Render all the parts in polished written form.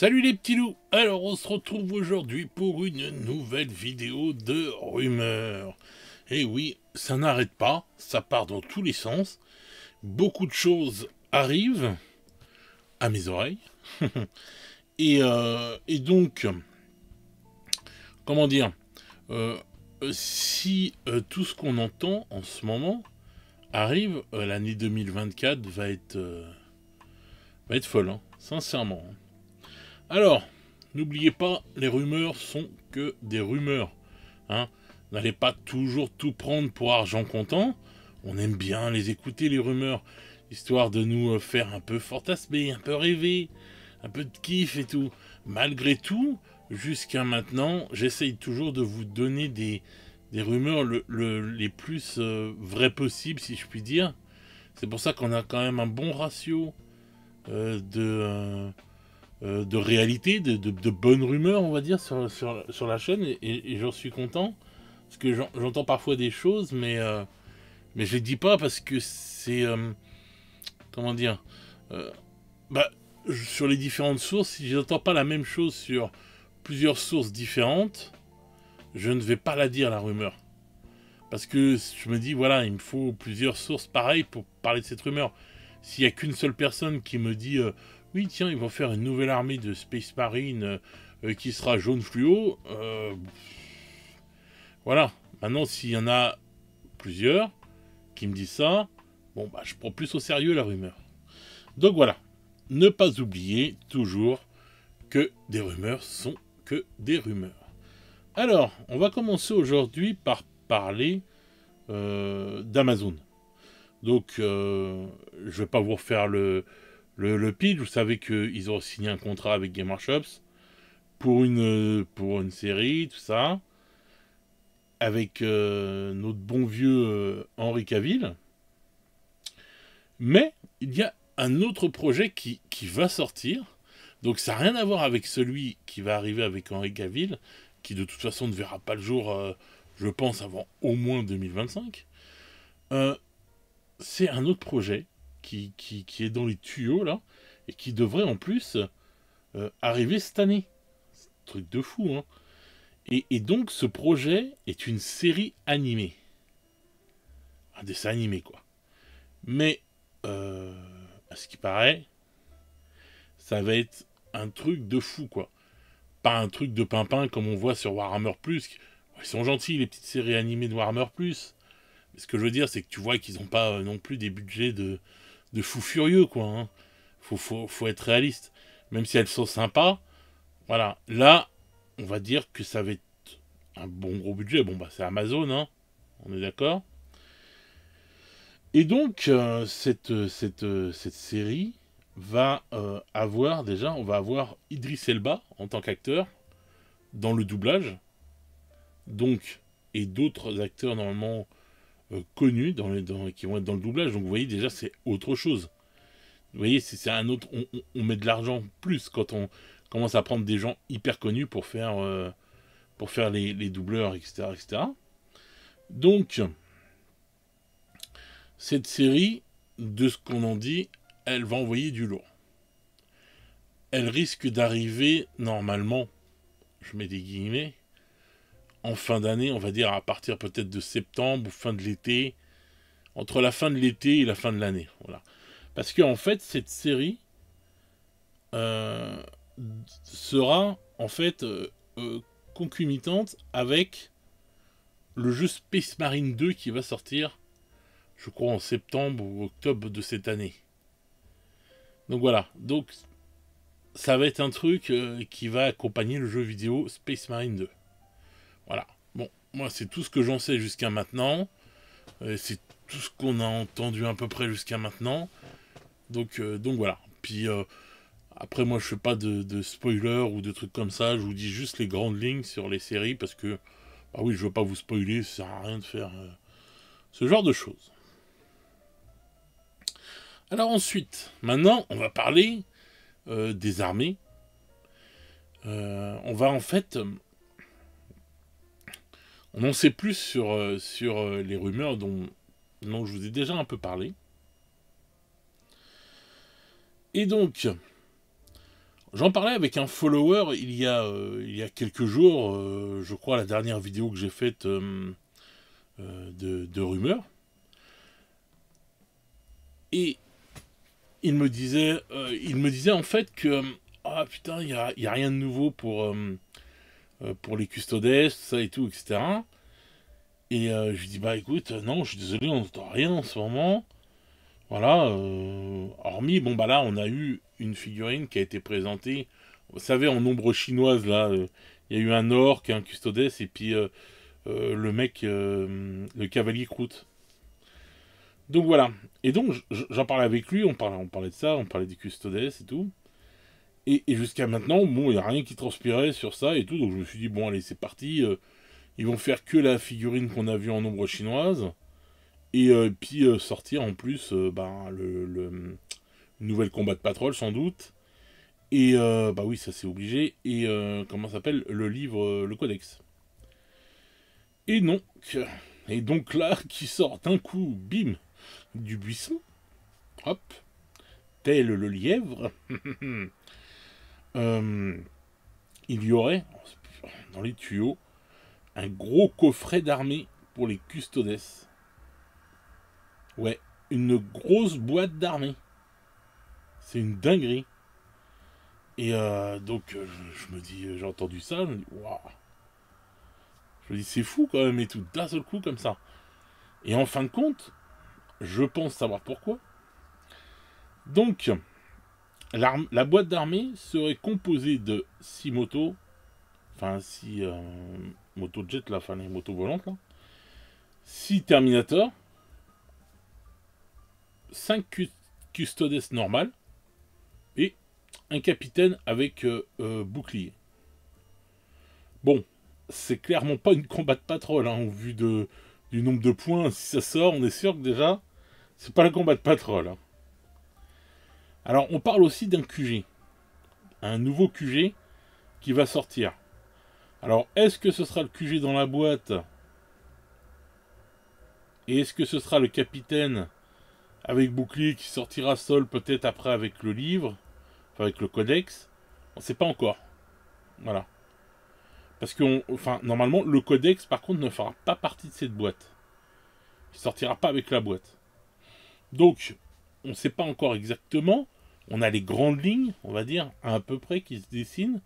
Salut les petits loups. Alors on se retrouve aujourd'hui pour une nouvelle vidéo de rumeurs. Et oui, ça n'arrête pas, ça part dans tous les sens. Beaucoup de choses arrivent à mes oreilles. Et donc, comment dire, euh, si tout ce qu'on entend en ce moment arrive, l'année 2024 va être folle, hein, sincèrement. Alors, n'oubliez pas, les rumeurs sont que des rumeurs. Hein. N'allez pas toujours tout prendre pour argent comptant. On aime bien les écouter, les rumeurs, histoire de nous faire un peu fantasmer, un peu rêver, un peu de kiff et tout. Malgré tout, jusqu'à maintenant, j'essaye toujours de vous donner des rumeurs les plus vraies possibles, si je puis dire. C'est pour ça qu'on a quand même un bon ratio de réalité, de bonnes rumeurs, on va dire, sur la chaîne, et j'en suis content. Parce que j'entends parfois des choses, mais je les dis pas parce que c'est... comment dire euh, bah, sur les différentes sources, si j'entends pas la même chose sur plusieurs sources différentes, je ne vais pas la dire, la rumeur. Parce que je me dis, voilà, il me faut plusieurs sources pareilles pour parler de cette rumeur. S'il y a qu'une seule personne qui me dit oui, tiens, ils vont faire une nouvelle armée de Space Marine qui sera jaune fluo, voilà. Maintenant, s'il y en a plusieurs qui me disent ça, bon, bah, je prends plus au sérieux la rumeur. Donc voilà. Ne pas oublier toujours que des rumeurs sont que des rumeurs. Alors, on va commencer aujourd'hui par parler d'Amazon. Donc, je ne vais pas vous refaire le pitch. Vous savez qu'ils ont signé un contrat avec Game Workshops pour une série, tout ça, avec notre bon vieux Henry Cavill. Mais il y a un autre projet qui va sortir. Donc, ça n'a rien à voir avec celui qui va arriver avec Henry Cavill, qui de toute façon ne verra pas le jour, je pense, avant au moins 2025. Euh, c'est un autre projet qui est dans les tuyaux là et qui devrait en plus arriver cette année. C'est un truc de fou, hein. Et donc ce projet est une série animée. Un dessin animé quoi. Mais à ce qui paraît, ça va être un truc de fou quoi. Pas un truc de pimpin comme on voit sur Warhammer Plus. Ils sont gentils les petites séries animées de Warhammer Plus. Mais ce que je veux dire c'est que tu vois qu'ils n'ont pas non plus des budgets de fous furieux, quoi. Hein. Faut être réaliste. Même si elles sont sympas, voilà. Là, on va dire que ça va être un bon gros budget. Bon, bah, c'est Amazon, hein. On est d'accord. Et donc, cette série va avoir, déjà, on va avoir Idris Elba en tant qu'acteur dans le doublage. Donc, et d'autres acteurs normalement connus qui vont être dans le doublage. Donc, vous voyez, déjà, c'est autre chose. Vous voyez, c'est un autre. On met de l'argent plus quand on commence à prendre des gens hyper connus pour faire les doubleurs, etc., etc. Donc, cette série, de ce qu'on en dit, elle va envoyer du lourd. Elle risque d'arriver normalement, je mets des guillemets, en fin d'année, on va dire à partir peut-être de septembre ou fin de l'été, entre la fin de l'été et la fin de l'année. Voilà. Parce qu'en fait, cette série, euh, sera en fait concomitante avec le jeu Space Marine 2 qui va sortir, je crois, en septembre ou octobre de cette année. Donc voilà, donc ça va être un truc qui va accompagner le jeu vidéo Space Marine 2. Voilà. Bon, moi c'est tout ce que j'en sais jusqu'à maintenant. C'est tout ce qu'on a entendu à peu près jusqu'à maintenant. Donc voilà. Puis après, moi, je fais pas de spoilers ou de trucs comme ça. Je vous dis juste les grandes lignes sur les séries parce que, ah oui, je veux pas vous spoiler. Ça sert à rien de faire ce genre de choses. Alors ensuite, maintenant, on va parler des armées. On va en fait, on en sait plus sur les rumeurs dont je vous ai déjà un peu parlé. Et donc, J'en parlais avec un follower il y a quelques jours, je crois la dernière vidéo que j'ai faite de rumeurs. Et il me disait en fait que ah putain, y a rien de nouveau pour les custodes, ça et tout, etc. Et je lui dis bah écoute, non, je suis désolé, on n'entend rien en ce moment. Voilà, hormis, bon bah là, on a eu une figurine qui a été présentée, vous savez, en ombre chinoise, là, il y a eu un orc, un custodes, et puis le mec, le cavalier croûte. Donc voilà, et donc j'en parlais avec lui, on parlait de ça, on parlait des custodes et tout, et jusqu'à maintenant, bon, il n'y a rien qui transpirait sur ça et tout, donc je me suis dit, bon allez, c'est parti, ils vont faire que la figurine qu'on a vue en ombre chinoise, et puis sortir en plus ben, une nouvelle combat de patrol sans doute. Et bah oui, ça c'est obligé. Et comment ça s'appelle le livre, le codex. Et non. Et donc là, qui sort d'un coup, bim, du buisson, hop, tel le lièvre, euh, il y aurait dans les tuyaux un gros coffret d'armée pour les custodes. Ouais, une grosse boîte d'armée. C'est une dinguerie. Et donc, je me dis, j'ai entendu ça, je me dis, waouh. Je me dis, c'est fou quand même, et tout, d'un seul coup, comme ça. Et en fin de compte, je pense savoir pourquoi. Donc, la boîte d'armée serait composée de 6 motos, enfin 6 motos jet, là, enfin les motos volantes, là. 6 Terminators, 5 custodes normales, et un capitaine avec bouclier. Bon, c'est clairement pas une combat de patrol, hein, au vu du nombre de points. Si ça sort, on est sûr que déjà, c'est pas le combat de patrol. Hein. Alors, on parle aussi d'un QG, un nouveau QG qui va sortir. Alors, est-ce que ce sera le QG dans la boîte? Et est-ce que ce sera le capitaine avec bouclier qui sortira seul peut-être après avec le livre, enfin avec le codex? On ne sait pas encore. Voilà. Parce que, enfin, normalement, le codex, par contre, ne fera pas partie de cette boîte. Il sortira pas avec la boîte. Donc, on ne sait pas encore exactement. On a les grandes lignes, on va dire, à peu près, qui se dessinent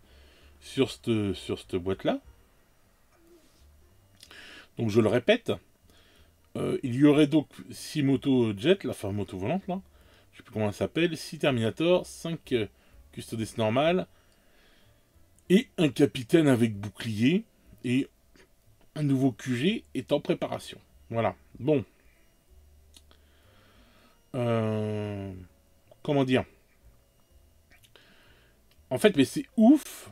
sur cette boîte-là. Donc, je le répète, il y aurait donc 6 motos jet, la enfin moto volante, là. Je ne sais plus comment elle s'appelle. 6 Terminator, 5 custodes normales, et un capitaine avec bouclier, et un nouveau QG est en préparation. Voilà. Bon. Comment dire? En fait, mais c'est ouf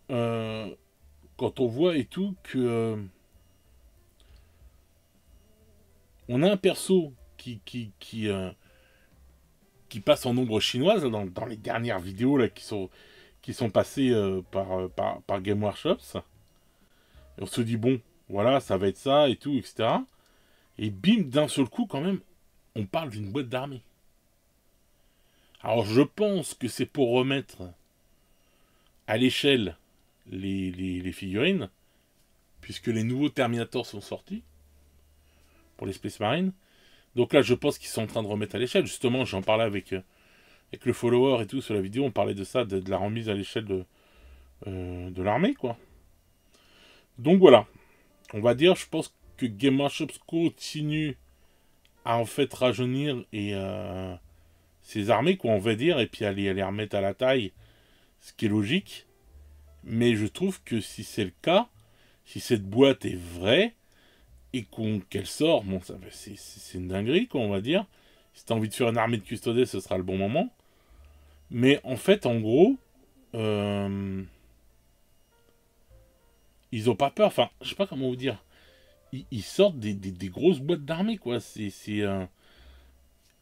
quand on voit et tout que on a un perso qui passe en ombre chinoise dans les dernières vidéos là qui sont passées par Game Workshops. Et on se dit bon, voilà, ça va être ça et tout, etc. Et bim, d'un seul coup, quand même, on parle d'une boîte d'armée. Alors je pense que c'est pour remettre à l'échelle les figurines, puisque les nouveaux Terminators sont sortis pour les Space Marines. Donc là, je pense qu'ils sont en train de remettre à l'échelle. Justement, j'en parlais avec le follower et tout sur la vidéo, on parlait de ça, de la remise à l'échelle de l'armée, quoi. Donc voilà, on va dire, je pense que Game Workshop continue à en fait rajeunir et ses armées, quoi, on va dire, et puis à les remettre à la taille, ce qui est logique. Mais je trouve que si c'est le cas, si cette boîte est vraie, et qu'elle sort, bon, c'est une dinguerie, quoi, on va dire. Si t'as envie de faire une armée de custodes, ce sera le bon moment. Mais en fait, en gros, ils ont pas peur. Enfin, je sais pas comment vous dire. Ils sortent des grosses boîtes d'armée, quoi. J'ai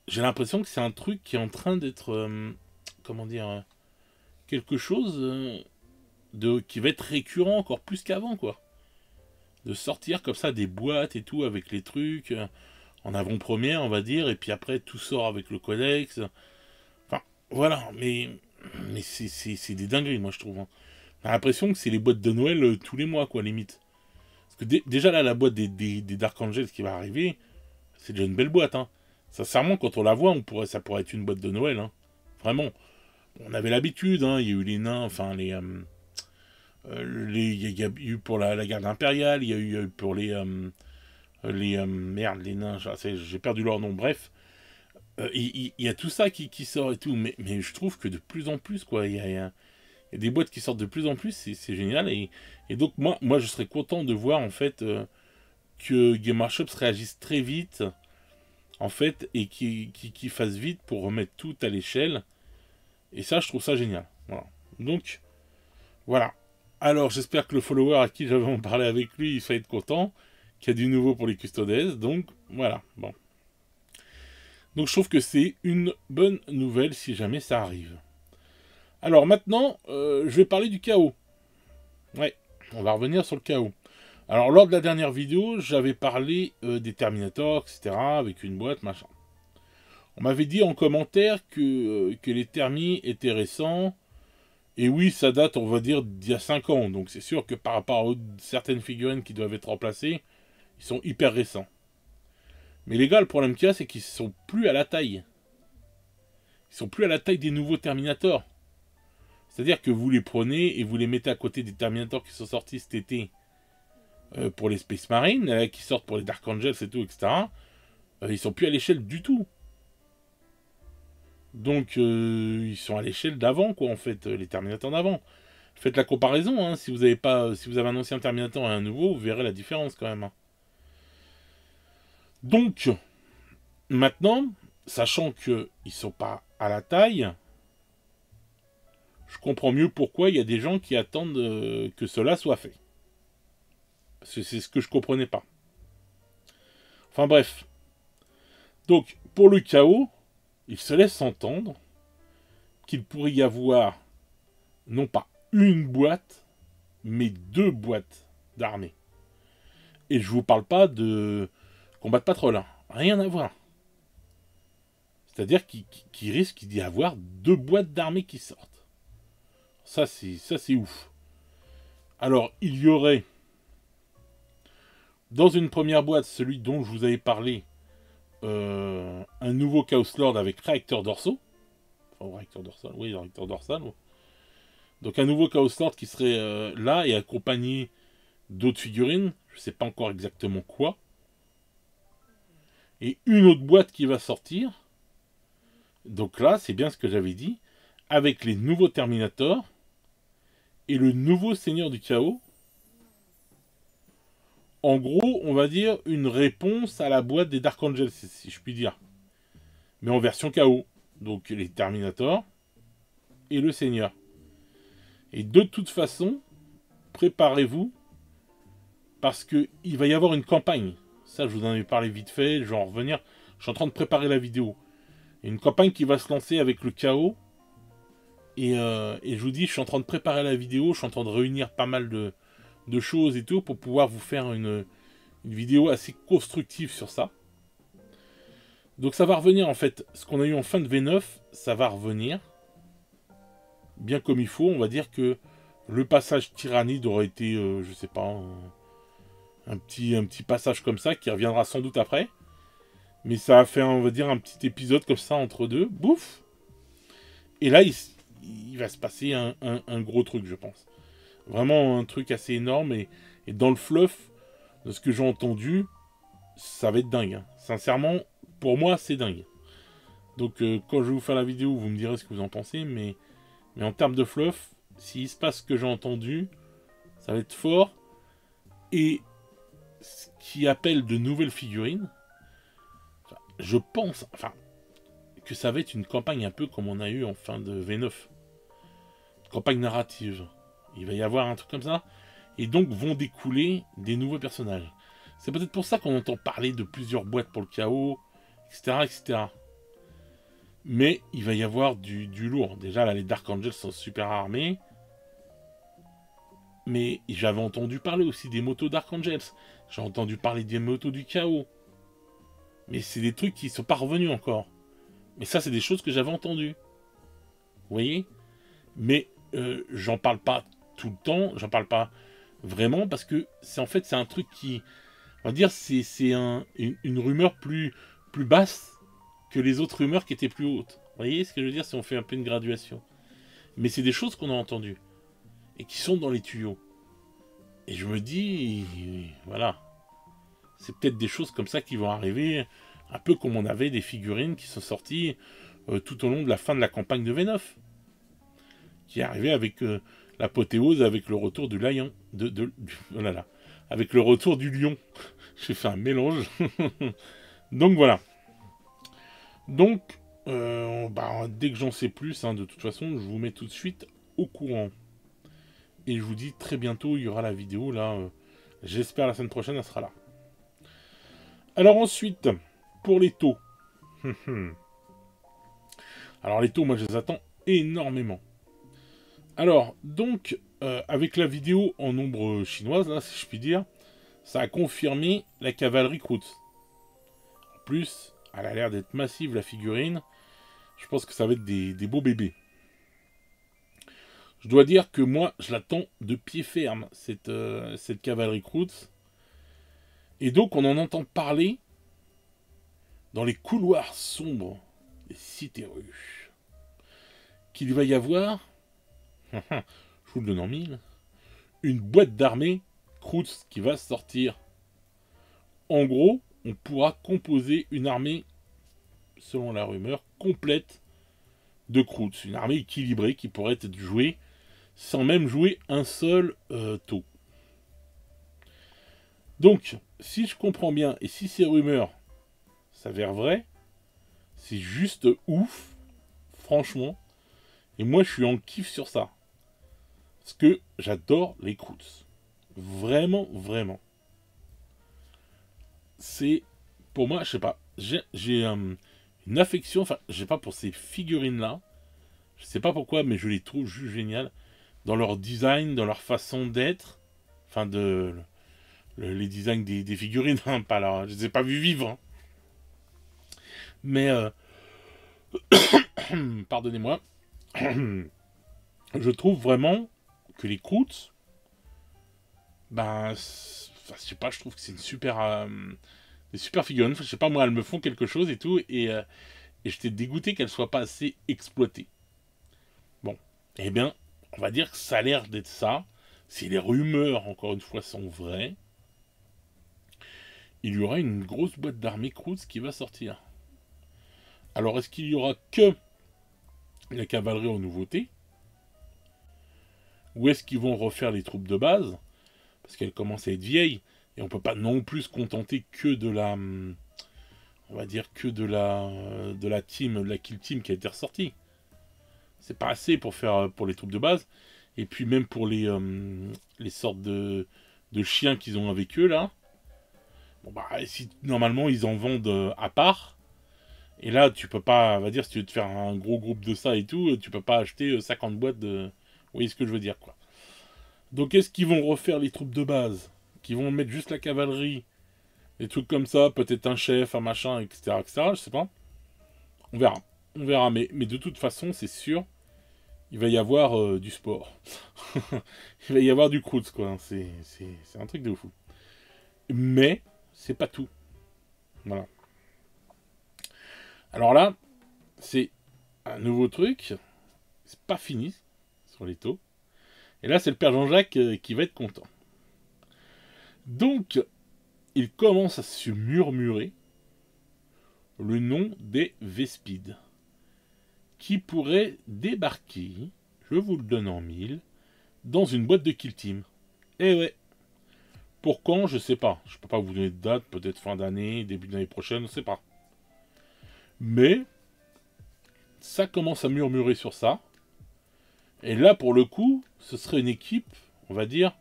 l'impression que c'est un truc qui est en train d'être, comment dire, quelque chose qui va être récurrent encore plus qu'avant, quoi. De sortir comme ça des boîtes et tout avec les trucs en avant-première, on va dire, et puis après tout sort avec le codex. Enfin, voilà, mais Mais c'est des dingueries, moi, je trouve. Hein. On a l'impression que c'est les boîtes de Noël tous les mois, quoi, limite. Parce que déjà, là, la boîte des Dark Angels qui va arriver, c'est déjà une belle boîte, hein. Sincèrement, quand on la voit, ça pourrait être une boîte de Noël, hein. Vraiment. On avait l'habitude, hein. Il y a eu les nains, enfin, il y a eu pour la garde impériale, il y a eu pour merde, les nains, j'ai perdu leur nom, bref. Il y a tout ça qui sort et tout, mais je trouve que de plus en plus, quoi, il y a des boîtes qui sortent de plus en plus, c'est génial, et donc moi je serais content de voir, en fait, que Game Workshop réagisse très vite, en fait, et qui fasse vite pour remettre tout à l'échelle, et ça, je trouve ça génial, voilà. Donc, voilà. Alors, j'espère que le follower à qui j'avais en parlé avec lui, il va être content, qu'il y a du nouveau pour les Custodes, donc, voilà, bon. Donc je trouve que c'est une bonne nouvelle si jamais ça arrive. Alors maintenant, je vais parler du chaos. Ouais, on va revenir sur le chaos. Alors lors de la dernière vidéo, j'avais parlé des Terminators, etc. avec une boîte, machin. On m'avait dit en commentaire que les Termis étaient récents. Et oui, ça date, on va dire, d'il y a 5 ans. Donc c'est sûr que par rapport à certaines figurines qui doivent être remplacées, ils sont hyper récents. Mais les gars, le problème qu'il y a, c'est qu'ils sont plus à la taille. Ils sont plus à la taille des nouveaux Terminators. C'est-à-dire que vous les prenez et vous les mettez à côté des Terminators qui sont sortis cet été pour les Space Marines, qui sortent pour les Dark Angels et tout, etc. Ils sont plus à l'échelle du tout. Donc ils sont à l'échelle d'avant, quoi, en fait, les Terminators d'avant. Faites la comparaison, hein, si vous avez un ancien Terminator et un nouveau, vous verrez la différence quand même. Hein. Donc, maintenant, sachant qu'ils ne sont pas à la taille, je comprends mieux pourquoi il y a des gens qui attendent que cela soit fait. C'est ce que je comprenais pas. Enfin bref. Donc, pour le chaos, il se laisse entendre qu'il pourrait y avoir non pas une boîte, mais 2 boîtes d'armée. Et je vous parle pas de combat de patrol, hein. Rien à voir. C'est-à-dire qu'il risque d'y avoir 2 boîtes d'armée qui sortent. Ça c'est ouf. Alors, il y aurait dans une première boîte, celui dont je vous avais parlé, un nouveau Chaos Lord avec réacteur dorsaux. Enfin, réacteur dorsal, oui, réacteur dorsal. Donc un nouveau Chaos Lord qui serait là et accompagné d'autres figurines. Je ne sais pas encore exactement quoi. Et une autre boîte qui va sortir. Donc là, c'est bien ce que j'avais dit. Avec les nouveaux Terminators et le nouveau Seigneur du Chaos. En gros, on va dire une réponse à la boîte des Dark Angels, si je puis dire. Mais en version KO. Donc les Terminators et le Seigneur. Et de toute façon, préparez-vous, parce qu'il va y avoir une campagne. Ça, je vous en ai parlé vite fait, je vais en revenir. Je suis en train de préparer la vidéo. Il y a une campagne qui va se lancer avec le chaos. Et je vous dis, je suis en train de préparer la vidéo, je suis en train de réunir pas mal de choses et tout, pour pouvoir vous faire une vidéo assez constructive sur ça. Donc ça va revenir, en fait, ce qu'on a eu en fin de V9, ça va revenir. Bien comme il faut, on va dire que le passage tyrannide aurait été, je sais pas, un petit passage comme ça, qui reviendra sans doute après. Mais ça a fait, on va dire, un petit épisode comme ça entre deux, bouf. Et là, il va se passer un gros truc, je pense. Vraiment un truc assez énorme, et dans le fluff, de ce que j'ai entendu, ça va être dingue. Hein. Sincèrement, pour moi, c'est dingue. Donc, quand je vais vous faire la vidéo, vous me direz ce que vous en pensez, mais en termes de fluff, s'il se passe ce que j'ai entendu, ça va être fort. Et ce qui appelle de nouvelles figurines, je pense que ça va être une campagne un peu comme on a eu en fin de V9. Une campagne narrative. Il va y avoir un truc comme ça. Et donc vont découler des nouveaux personnages. C'est peut-être pour ça qu'on entend parler de plusieurs boîtes pour le chaos, etc., etc. Mais il va y avoir du lourd. Déjà, là, les Dark Angels sont super armés. Mais j'avais entendu parler aussi des motos Dark Angels. J'ai entendu parler des motos du chaos. Mais c'est des trucs qui ne sont pas revenus encore. Mais ça, c'est des choses que j'avais entendues. Vous voyez ? Mais j'en parle pas tout le temps, j'en parle pas vraiment, parce que en fait, c'est un truc qui, on va dire, c'est une rumeur plus basse que les autres rumeurs qui étaient plus hautes. Vous voyez ce que je veux dire, si on fait un peu une graduation. Mais c'est des choses qu'on a entendues, et qui sont dans les tuyaux. Et je me dis, voilà, c'est peut-être des choses comme ça qui vont arriver, un peu comme on avait des figurines qui sont sorties tout au long de la fin de la campagne de V9, qui est arrivé avec l'apothéose, avec le retour du lion, oh là là, avec le retour du lion. J'ai fait un mélange. Donc voilà. Donc, dès que j'en sais plus, hein, de toute façon, je vous mets tout de suite au courant. Et je vous dis très bientôt, il y aura la vidéo là. J'espère la semaine prochaine, elle sera là. Alors ensuite, pour les taux. Alors les taux, moi je les attends énormément. Alors, donc, avec la vidéo en ombre chinoise, là, si je puis dire, ça a confirmé la cavalerie Krutz. En plus, elle a l'air d'être massive, la figurine. Je pense que ça va être des beaux bébés. Je dois dire que moi, je l'attends de pied ferme, cette cavalerie Krutz. Et donc, on en entend parler dans les couloirs sombres des cités rues. Qu'il va y avoir, je vous le donne en mille, une boîte d'armée Krutz qui va sortir. En gros, on pourra composer une armée, selon la rumeur, complète de Krutz. Une armée équilibrée qui pourrait être jouée sans même jouer un seul taux. Donc, si je comprends bien, et si ces rumeurs s'avèrent vraies, c'est juste ouf, franchement. Et moi, je suis en kiff sur ça. Parce que j'adore les Krutz. Vraiment, vraiment. C'est, pour moi, je sais pas, j'ai une affection, enfin, je sais pas, pour ces figurines-là. Je sais pas pourquoi, mais je les trouve juste géniales. Dans leur design, dans leur façon d'être. Enfin, les designs des figurines, hein, pas là, je les ai pas vus vivre. Hein. Mais, pardonnez-moi, je trouve vraiment que les Krutz, ben, je sais pas, je trouve que c'est une super, des super figurines. Je sais pas, moi, elles me font quelque chose et tout, et j'étais dégoûté qu'elles soient pas assez exploitées. Bon, eh bien, on va dire que ça a l'air d'être ça. Si les rumeurs, encore une fois, sont vraies, il y aura une grosse boîte d'armée Krutz qui va sortir. Alors, est-ce qu'il y aura que la cavalerie en nouveauté? Ou est-ce qu'ils vont refaire les troupes de base? Parce qu'elles commencent à être vieilles. Et on peut pas non plus se contenter que de la... On va dire que de la team, de la kill team qui a été ressortie. C'est pas assez pour faire pour les troupes de base. Et puis même pour les sortes de chiens qu'ils ont avec eux là. Bon bah si normalement ils en vendent à part. Et là tu peux pas, on va dire si tu veux te faire un gros groupe de ça et tout, tu peux pas acheter 50 boîtes de... Vous voyez ce que je veux dire quoi. Donc est-ce qu'ils vont refaire les troupes de base? Qu'ils vont mettre juste la cavalerie? Des trucs comme ça, peut-être un chef, un machin, etc. etc. Je sais pas. On verra. On verra. Mais de toute façon, c'est sûr, il va y avoir du sport. Il va y avoir du Krutz, quoi. C'est un truc de fou. Mais, c'est pas tout. Voilà. Alors là, c'est un nouveau truc. C'est pas fini sur les taux. Et là, c'est le père Jean-Jacques qui va être content. Donc, il commence à se murmurer le nom des Vespides, qui pourraient débarquer, je vous le donne en mille, dans une boîte de Kill Team. Eh ouais. Pour quand, je sais pas. Je peux pas vous donner de date, peut-être fin d'année, début d'année prochaine, je sais pas. Mais, ça commence à murmurer sur ça. Et là, pour le coup, ce serait une équipe, on va dire,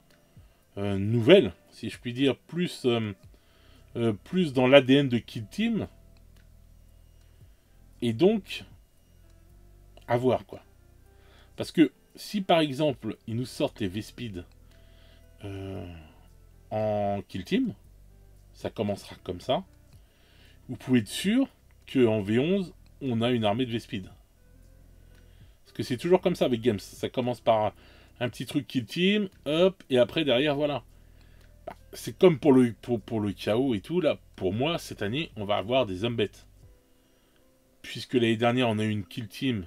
nouvelle, si je puis dire, plus dans l'ADN de Kill Team. Et donc, à voir, quoi. Parce que, si par exemple, ils nous sortent les Vespides en Kill Team, ça commencera comme ça, vous pouvez être sûr qu'en V11, on a une armée de Vespides. Parce que c'est toujours comme ça avec Games. Ça commence par un petit truc kill team, hop, et après derrière, voilà. Bah, c'est comme pour le chaos et tout, là. Pour moi, cette année, on va avoir des hommes bêtes. Puisque l'année dernière, on a eu une kill team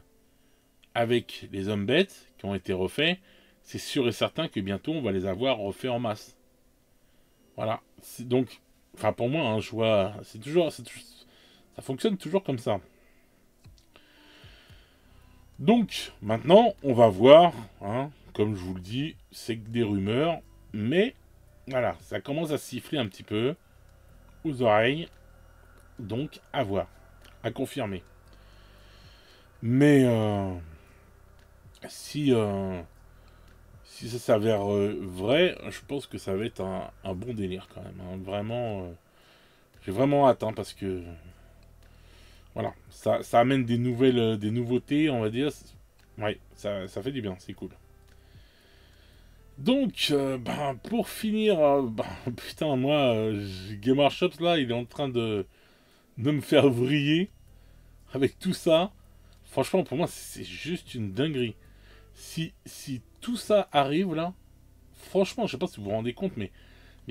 avec les hommes bêtes qui ont été refaits. C'est sûr et certain que bientôt, on va les avoir refaits en masse. Voilà. Donc, enfin, pour moi, un choix, c'est toujours, ça fonctionne toujours comme ça. Donc, maintenant, on va voir, hein, comme je vous le dis, c'est que des rumeurs, mais voilà, ça commence à siffler un petit peu aux oreilles, donc à voir, à confirmer. Mais si ça s'avère vrai, je pense que ça va être un bon délire quand même. Hein. Vraiment, j'ai vraiment hâte, hein, parce que voilà, ça amène des nouveautés, on va dire. Ouais, ça fait du bien, c'est cool. Donc, ben, pour finir, putain, moi, Game Workshop, là, il est en train de me faire vriller avec tout ça. Franchement, pour moi, c'est juste une dinguerie. Si tout ça arrive, là, franchement, je sais pas si vous vous rendez compte, mais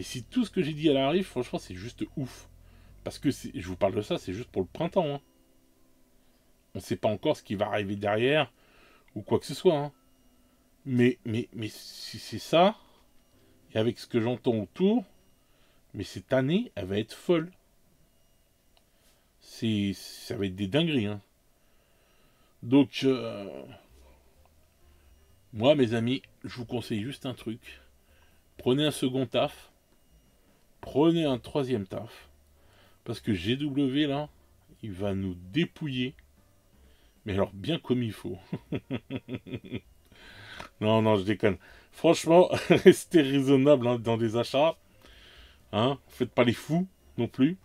si tout ce que j'ai dit, elle arrive, franchement, c'est juste ouf. Parce que je vous parle de ça, c'est juste pour le printemps. Hein. On sait pas encore ce qui va arriver derrière, ou quoi que ce soit. Hein. Mais si c'est ça, et avec ce que j'entends autour, mais cette année, elle va être folle. Ça va être des dingueries. Hein. Donc, moi, mes amis, je vous conseille juste un truc. Prenez un second taf. Prenez un troisième taf. Parce que GW, là, il va nous dépouiller. Mais alors, bien comme il faut. Non, non, je déconne. Franchement, restez raisonnable, hein, dans les achats. Hein, faites pas les fous non plus.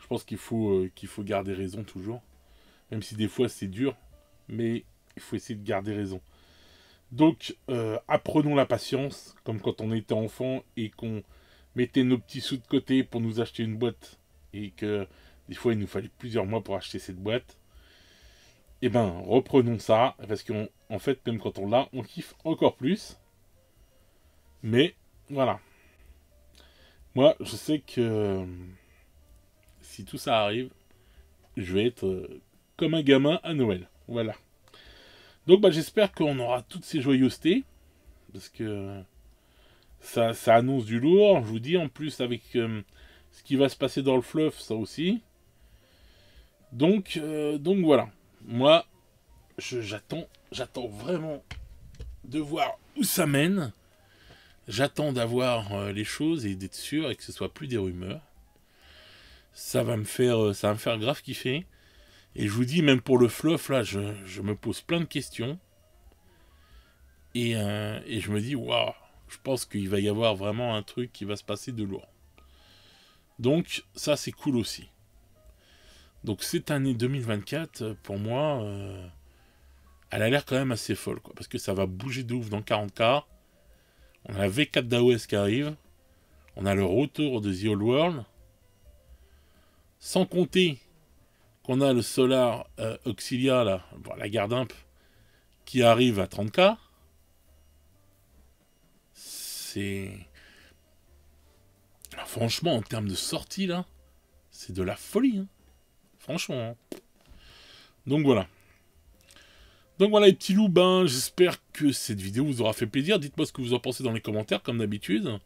Je pense qu'il faut garder raison toujours. Même si des fois c'est dur. Mais il faut essayer de garder raison. Donc, apprenons la patience. Comme quand on était enfant et qu'on mettait nos petits sous de côté pour nous acheter une boîte. Et que des fois il nous fallait plusieurs mois pour acheter cette boîte. Eh ben, reprenons ça. Parce qu'en fait, même quand on l'a, on kiffe encore plus. Mais, voilà. Moi, je sais que si tout ça arrive, je vais être comme un gamin à Noël. Voilà. Donc, bah, j'espère qu'on aura toutes ces joyeusetés. Parce que ça annonce du lourd. Je vous dis, en plus, avec ce qui va se passer dans le fluff, ça aussi. Donc voilà. Moi, j'attends vraiment de voir où ça mène. J'attends d'avoir les choses et d'être sûr et que ce soit plus des rumeurs. Ça va me faire grave kiffer. Et je vous dis, même pour le fluff, là, je me pose plein de questions. Et je me dis, waouh, je pense qu'il va y avoir vraiment un truc qui va se passer de lourd. Donc, ça, c'est cool aussi. Donc, cette année 2024, pour moi, elle a l'air quand même assez folle, quoi. Parce que ça va bouger de ouf dans 40K. On a la V4 d'AOS qui arrive. On a le retour de The Old World. Sans compter qu'on a le Solar Auxilia, là, bon, la garde imp, qui arrive à 30K. C'est... Alors, franchement, en termes de sortie, là, c'est de la folie. Hein. Franchement. Hein. Donc voilà. Donc voilà les petits loups, ben, j'espère que cette vidéo vous aura fait plaisir. Dites-moi ce que vous en pensez dans les commentaires, comme d'habitude.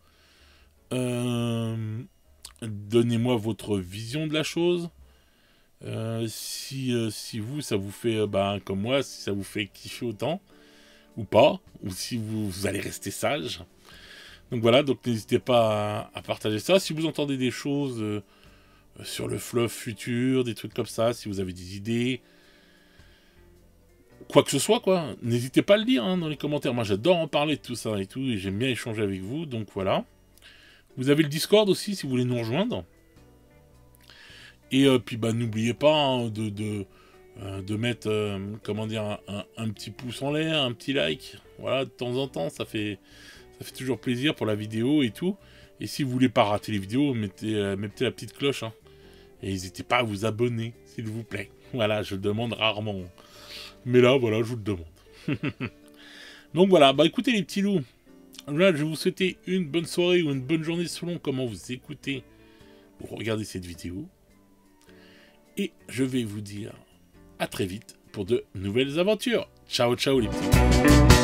Donnez-moi votre vision de la chose. Si vous, ça vous fait, comme moi, si ça vous fait kiffer autant, ou pas, ou si vous allez rester sage. Donc voilà, donc n'hésitez pas à partager ça. Si vous entendez des choses sur le fluff futur, des trucs comme ça, si vous avez des idées, quoi que ce soit, quoi, n'hésitez pas à le dire hein, dans les commentaires. Moi, j'adore en parler de tout ça et tout, et j'aime bien échanger avec vous, donc voilà. Vous avez le Discord aussi, si vous voulez nous rejoindre. Et puis, bah, n'oubliez pas hein, de mettre, comment dire, un petit pouce en l'air, un petit like. Voilà, de temps en temps, ça fait toujours plaisir pour la vidéo et tout. Et si vous voulez pas rater les vidéos, mettez la petite cloche. Hein. Et n'hésitez pas à vous abonner, s'il vous plaît. Voilà, je le demande rarement. Mais là, voilà, je vous le demande. Donc voilà, bah écoutez les petits loups. Là, je vais vous souhaiter une bonne soirée ou une bonne journée selon comment vous écoutez ou regardez cette vidéo. Et je vais vous dire à très vite pour de nouvelles aventures. Ciao, ciao les petits loups.